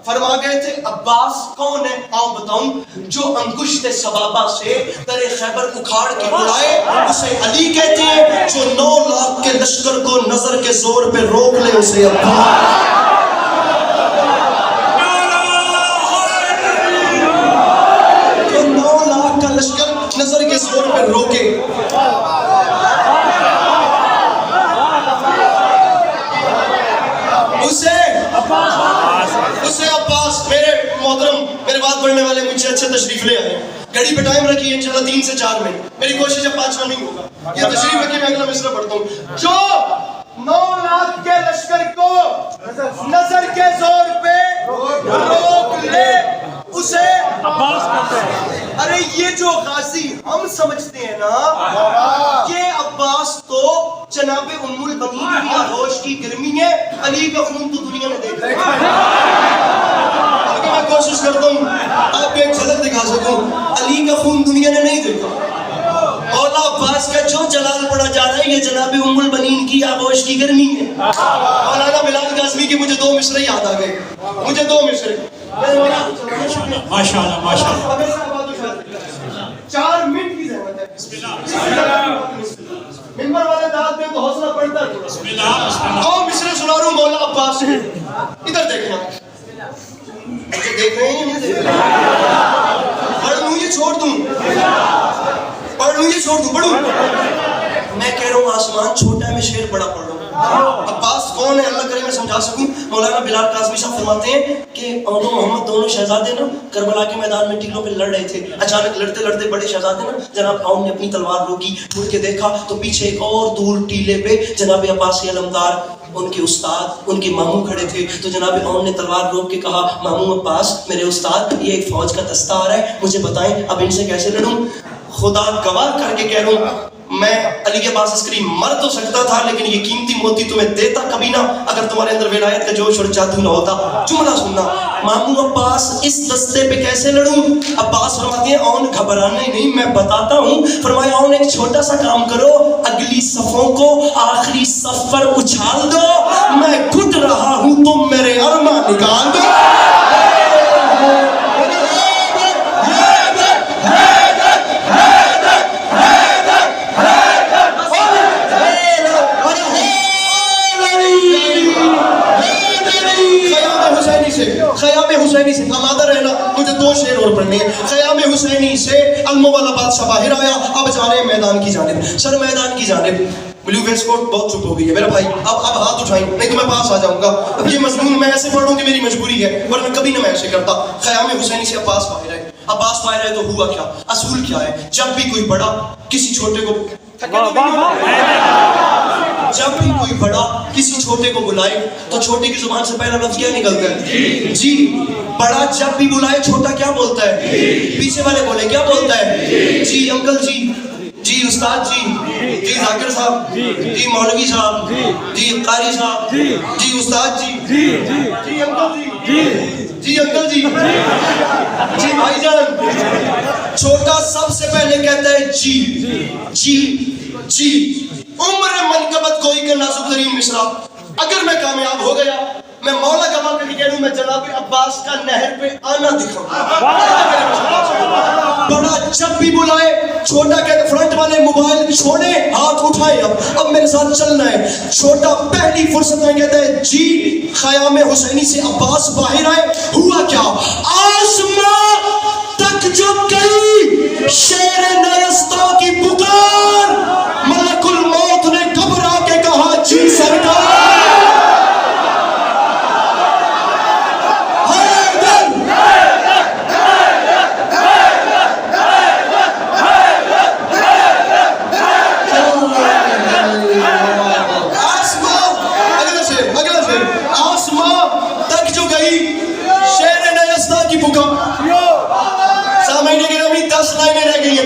فرما گئے تھے, عباس کون ہے آؤ بتاؤں, جو انگشت سبابہ سے در خیبر اکھاڑ کے اڑائے اسے علی کہتے ہیں, جو 9 لاکھ کے لشکر کو نظر کے زور پہ روک لے اسے عباس. جو 9 لاکھ کا لشکر نظر کے زور پہ روکے, اسے عباس. میرے محترم میرے بات پڑھنے والے مجھ سے اچھے تشریف لے آئے. گھڑی پہ ٹائم رکھی ہے انشاءاللہ 3 سے 4 منٹ, میری کوشش ہے 5واں نہیں ہوگا. یہ تشریف رکھی میں اگلا مصرع پڑھتا ہوں. جو 9 لاکھ کے لشکر کو نظر کے زور پہ روک لے اسے عباس کہتے ہیں. ارے یہ جو غازی ہم سمجھتے ہیں نا, یہ عباس تو جناب ام البنین کی آغوش کی گرمی ہے, علی کا خون تو دنیا نے دیکھا ہے. اگر میں کوشش کرتا ہوں آپ کو ایک جھلک دکھا سکوں, علی کا خون دنیا نے نہیں دیکھا. مولا عباس کا جو جلال پڑا جا رہا ہے یہ جناب ام البنین کی آغوش کی گرمی ہے. مولانا بلال قاسمی کے مجھے 2 مصرے یاد آ گئے, مجھے 2 مصرے. ماشاءاللہ ماشاءاللہ. 4 منٹ کی زحمت ہے. منبر والے داد دیں تو حوصلہ بڑھتا ہے. 2 مصرے سنا رہا ہوں مولا عباس کے. ادھر دیکھنا, مجھے دیکھ رہے ہیں, پڑھ لوں یہ چھوڑ دوں, پڑھ لوں یہ چھوڑ دوں, پڑھوں. میں کہہ رہا ہوں آسمان چھوٹا ہے, میں شعر بڑا پڑھ رہا ہوں. عباس کون ہے اللہ کرے میں سمجھا سکوں. مولانا بلال قاسمی صاحب فرماتے ہیں کہ اونو محمد دونوں شہزادے نا کربلا کے میدان میں ٹیلوں پہ لڑ رہے تھے. اچانک لڑتے لڑتے بڑے شہزادے نا جناب اون نے اپنی تلوار روکی, مڑ کے دیکھا تو پیچھے ایک اور دور ٹیلے پہ جناب عباس علمدار ان کے استاد ان کے ماموں کھڑے تھے. تو جناب اون نے تلوار روک کے کہا, ماموں عباس میرے استاد یہ ایک فوج کا دستہ آ رہا ہے, مجھے بتائیں اب ان سے کیسے لڑوں. خدا گواہ کر کے کہہ رہا ہوں میں علی کے پاس عسکری مر تو سکتا تھا لیکن یہ قیمتی موتی تمہیں دیتا کبھی نہ اگر تمہارے اندر ولایت کا جوش اور جادو نہ ہوتا. جملہ سننا, ماموں عباس اس دستے پہ کیسے لڑوں. عباس فرماتے ہیں اون گھبرانے نہیں میں بتاتا ہوں. فرمایا اون ایک چھوٹا سا کام کرو, اگلی صفوں کو آخری صف پر اچھال دو, میں گھٹ رہا ہوں تم میرے ارماں نکال دو. خیام حسینی سے آمادہ رہنا, مجھے 2 شعر اور پڑھنے ہیں. خیام حسینی سے الموالا بادشاہ باہر آیا, اب جا رہے ہیں میدان کی جانب. سر میدان کی جانب. بلو ویسٹ کوٹ بہت چپ ہو گئی ہے میرا بھائی, اب ہاتھ اٹھائیں نہیں تو میں پاس آ جاؤں گا. اب یہ مضمون میں ایسے پڑھوں کہ میری مجبوری ہے ورنہ کبھی نہ میں ایسے کرتا. خیام حسینی سے عباس باہر آئے. عباس باہر آئے تو ہوا کیا, اصول کیا ہے, جب بھی کوئی بڑا کسی چھوٹے کو جب بھی کوئی بڑا کسی چھوٹے کو بلائے تو چھوٹے کی زبان سے پہلا لفظ کیا نکلتا ہے؟ جی. بڑا جب بھی بلائے چھوٹا کیا بولتا ہے؟ پیچھے والے بولے کیا بولتا ہے؟ جی انکل جی, جی استاد جی, جی ذاکر صاحب, جی مولوی صاحب, جی قاری صاحب, جی استاد جی, جی انکل جی, جی انکل جی, جی بھائی جان. چھوٹا سب سے پہلے کہتا ہے جی جی جی. عمر منقبت کوئی کا نازک ترین مصرع. اگر میں کامیاب ہو گیا میں مولا گواہ کر کے کہہ دوں میں جناب عباس کا نہر پہ آنا دکھاؤں. بڑا جب بھی بلائے چھوٹا کہتے فرنٹ والے موبائل چھوڑے ہاتھ اٹھائے اب میرے ساتھ چلنا ہے. چھوٹا پہلی فرصت میں کہتا ہے جی خیام حسینی سے عباس باہر آئے. ہوا کیا؟ آسمان تک جو گئی شیر نیستا کی پکار، ملک الموت نے گھبرا کے کہا جی سرکار.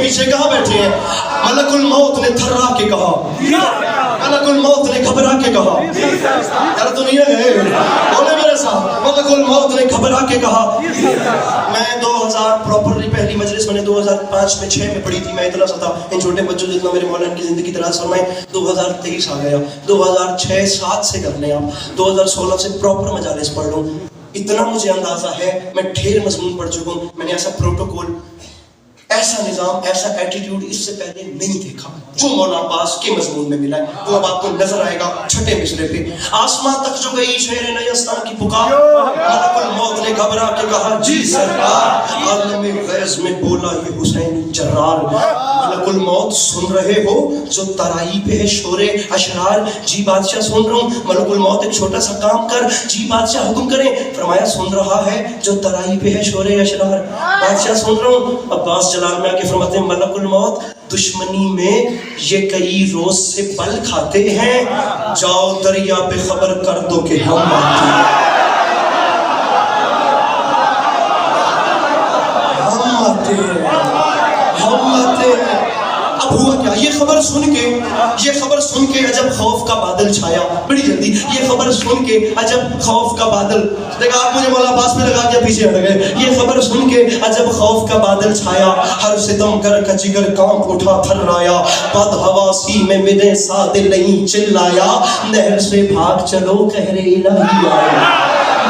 پیچھے کہاں بیٹھے ہیں؟ ملک الموت نے تھرا کے کہا، ملک الموت نے گھبرا کے کہا. یار تو نہیں ہے بولے میرے ساتھ، ملک الموت نے گھبرا کے کہا. میں 2000 پراپرلی پہلی مجلس میں نے 2005 میں 6 میں پڑھی تھی. میں اتنا سا تھا ان چھوٹے بچوں جتنا میرے مولانا کی زندگی دراز فرمائے. 2023 آ گیا، 2006-7 سے کر لیں آپ، 2016 سے پراپر مجالس پڑھ لوں. اتنا مجھے اندازہ ہے میں ڈھیر مضمون پڑھ چکا ہوں. میں نے ایسا پروٹوکول، ایسا نظام، ایسا ایٹیٹیوڈ اس سے پہلے نہیں دیکھا جو مولانا عباس کے مضمون میں ملا ہے. وہ اب آپ کو نظر آئے گا چھٹے مصرے پہ. آسمان تک جو گئی شہر نیستان کی پکار، ملک الموت نے گھبرا کے کہا جی سرکار. عالم غیظ میں بولا یہ حسینی جرار، ملک الموت سن رہے ہو جو ترائی پہ ہے شور اشرار. جی بادشاہ سن رہا ہوں. ملک الموت ایک چھوٹا سا کام کر، جی بادشاہ حکم کریں. فرمایا سن رہا ہے جو ترائی پہ ہے شور اشرار. بادشاہ سن رہا ہوں. عباس جلال میں آ کے فرماتے ہیں ملک الموت دشمنی میں یہ کئی روز سے پل کھاتے ہیں، جاؤ دریا پہ خبر کر دو کہ ہم آتے ہیں. ہم آتے ہیں. اب ہوا کیا؟ یہ خبر سن کے عجب خوف کا بادل چھایا. بڑی جلدی یہ خبر سن کے عجب خوف کا بادل، دیکھا آپ مجھے مولا عباس پہ لگا کے پیچھے ہٹ گئے. یہ خبر سن کے عجب خوف کا بادل چھایا، ہر ستم گر کا جگر کانپ اٹھا تھرایا. بد حواسی میں مدے سادے نہیں چلایا، نہر سے بھاگ چلو قہر الہی آیا.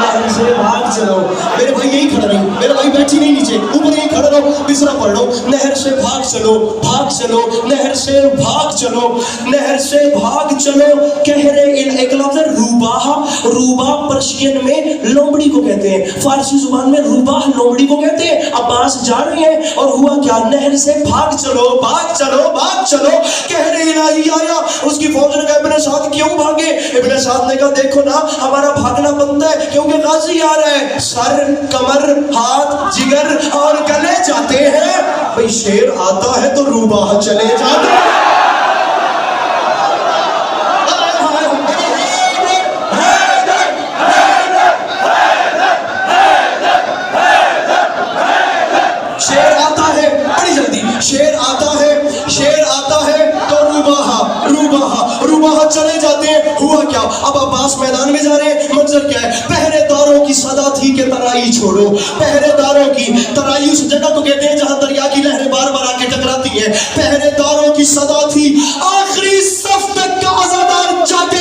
نہر سے بھاگ چلو. میرے بھائی یہی کھڑا رہو، میرے بھائی بیٹھی نہیں نیچے، اوپر یہی کھڑا رہو، بسرا پڑھ لو. نہر سے بھاگ چلو، بھاگ چلو، نہر سے بھاگ چلو، نہر سے بھاگ چلو. کہرے ایک لفظ ہے روباہ. روباہ پرشین میں لومڑی کو کہتے ہیں، فارسی زبان میں روباہ لومڑی کو کہتے ہیں. عباس جا رہے ہیں اور ہوا کیا؟ نہر سے بھاگ چلو، بھاگ چلو، بھاگ چلو. کہرے الہی آیا. اس کی فوج نے کہا ابن سعد کیوں بھاگے؟ ابن سعد نے کہا دیکھو نا ہمارا بھاگنا بنتا ہے کیونکہ غازی آ رہا ہے. سر، کمر، ہاتھ، جگر اور گلے جاتے ہیں. بھئی شیر آتا ہے تو روباہ چلے جاتے ہیں. شیر آتا ہے، بڑی جلدی شیر آتا ہے تو روباہ چلے جاتے ہیں. ہوا کیا؟ اب عباس میدان میں جا رہے ہیں. منظر کیا ہے؟ پہرے داروں کی صدا تھی کہ ترائی چھوڑو. پہرے داروں کی ترائی اس جگہ کو کہتے ہیں جہاں دریا کی لہریں بار بار آ کے ٹکراتی ہیں. پہرے داروں کی صدا تھی، آخری صف تک کا عزادار جاتے.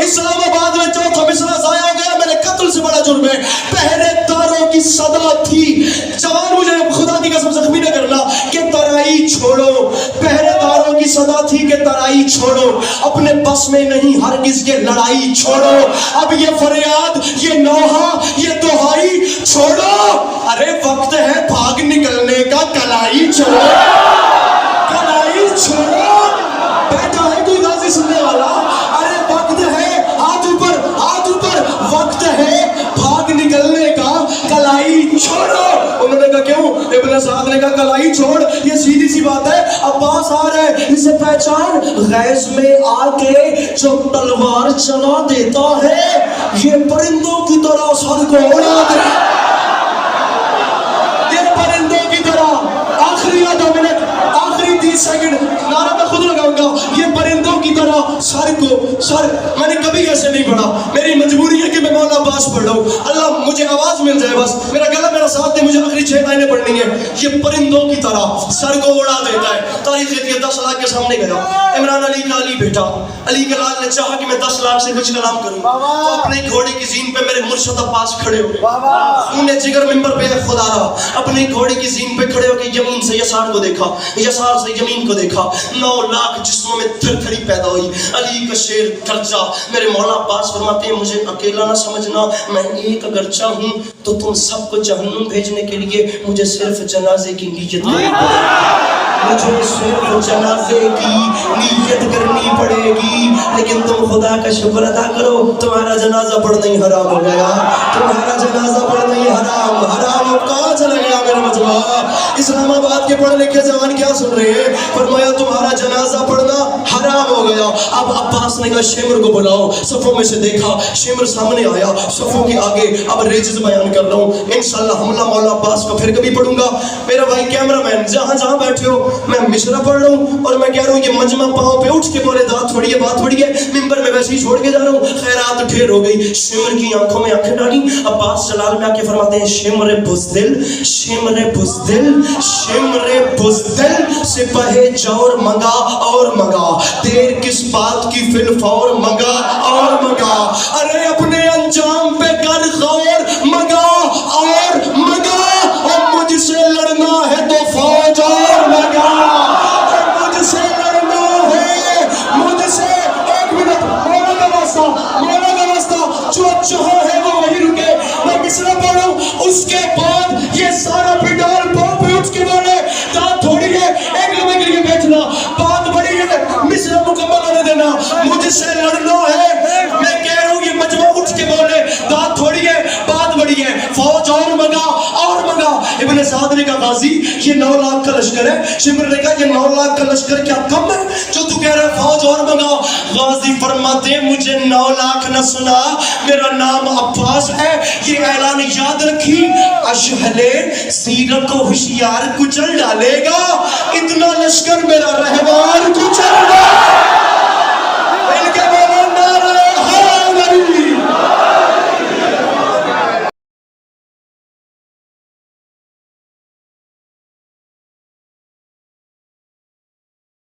اسلام آباد میں چوتھا مصرع ضائع ہو گیا، میرے قتل سے بڑا جرم ہے. پہرے داروں کی صدا تھی، جوان مجھے خدا کی قسم زخمی نہ کرنا، کہ ترائی چھوڑو. پہرے داروں کی صدا تھی کہ ترائی چھوڑو، اپنے بس میں نہیں ہرگز یہ لڑائی چھوڑو. اب یہ فریاد، یہ نوحہ، یہ دہائی چھوڑو. ارے وقت ہے بھاگ نکلنے کا، کلائی چھوڑو، کلائی چھوڑو. بیٹھا ہے کوئی غازی سننے والا؟ ارے وقت ہے، ہاتھ اوپر، ہاتھ اوپر. وقت ہے بھاگ نکلنے کا، کلائی چھوڑو. انہوں نے کہا کیوں؟ ابن سعد نے کہا کلائی چھوڑ، یہ سیدھی سی بات ہے. عباس آ رہا ہے، اسے پہچان. غیظ میں آ کے جو تلوار چلا دیتا ہے، یہ پرندوں کی طرح سر کو اڑا دے. یہ پرندوں کی طرح، آخری آدھا منٹ، آخری 30 سیکنڈ، نعرہ میں خود لگاؤں گا. یہ پرندوں کی طرح سر سر میں نے کبھی ایسے نہیں پڑھا, میری مجبوری ہے کہ میں مولا عباس پڑھ رہا ہوں, اللہ مجھے آواز مل جائے بس, میرا گلا میرا ساتھ دے, مجھے آخری 6 لائنیں پڑھنی ہے. یہ پرندوں کی طرح سر کو اڑا دیتا ہے. تاریخ کہتی ہے 10 لاکھ کے سامنے گیا, عمران علی کا علی بیٹا, علی کے لال نے چاہا کہ میں 10 لاکھ سے کچھ کلام کروں, تو اپنے گھوڑے کی زین پہ میرے مرشد عباس کھڑے ہوئے, خون جگر منبر پہ خدا رہا, اپنی گھوڑے کی زین پہ کھڑے ہو کے یمین سے یسار کو دیکھا, یسار سے یمین کو دیکھا, 9 لاکھ جسموں میں تھر تھری پیدا ہوئی. علی کا شیر گرجا. میرے مولا عباس فرماتے ہیں مجھے اکیلا نہ سمجھنا, میں ایک اگر چاہوں تو تم سب کو جہنم بھیجنے کے لیے مجھے صرف جنازے کی نیت کرنی پڑے گی, مجھے صرف جنازے کی نیت کرنی پڑے گی. لیکن تم خدا کا شکر ادا کرو, تمہارا جنازہ پڑھنا ہی حرام ہو گیا, تمہارا جنازہ پڑھنا ہی حرام. حرام کہاں چلا گیا میرا مجمع؟ اسلام آباد کے پڑھے لکھے جوان کیا سن رہے ہیں؟ فرمایا تمہارا جنازہ پڑھنا حرام ہو گیا. اب عباس نے کہا شمر کو بلاؤ, صفوں میں سے دیکھا شمر سامنے آیا, صفوں کے آگے. اب ریجز بیان کر رہا ہوں, انشاءاللہ حملہ مولا عباس کو پھر کبھی پڑھوں گا. میرا بھائی کیمرہ مین جہاں جہاں بیٹھے ہو, میں مشرہ پڑھ رہا ہوں اور میں کہہ رہا ہوں یہ مجمع پاؤں پہ اٹھ کے بولے دات پڑھیے بات پڑھیے, ممبر میں ویسے ہی چھوڑ کے جا رہا ہوں, خیرات ڈھیر ہو گئی. شمر کی آنکھوں میں آنکھیں ڈالی. عباس جلال میں آ کے فرماتے ہیں شمر بزدل, شمر بزدل, شمر بزدل, سپاہ جور منگا اور منگا, دیر کس بات کی فی الفور منگا اور منگا. ارے اپنے انجام پہ کر غور, منگا اور منگا. اور مجھ سے لڑنا ہے تو فوج اور منگا, مجھ سے لڑنا ہے, مجھ سے. ایک منٹ, مولا کا واسطہ, مولا کا واسطہ, جو جہاں ہے وہ وہی رکے. میں مصرع پڑھوں, اس کے بعد یہ سارا پنڈال پاؤں پہ اٹھ کے بولے دانت تھوڑی ہے, ایک لمحے کے لیے بیٹھنا, بات بڑی ہے, مصرع مکمل ہونے دینا. مجھ سے لڑنا ہے, میں کہہ رہا ہوں یہ مجمع اٹھ کے بولے دانت تھوڑی ہے, بات بڑی ہے, فوج اور منگا اور منگا. ابن سعد نے کہا غازی یہ 9 لاکھ کا لشکر ہے. شمر نے کہا یہ 9 لاکھ کا لشکر کیا کم ہے جو تو کہہ رہا ہے فوج اور منگا؟ غازی فرماتے مجھے 9 لاکھ نہ سنا, میرا نام عباس ہے, یہ اعلان یاد رکھی, اشہلے سیرت کو ہوشیار کچل ڈالے گا,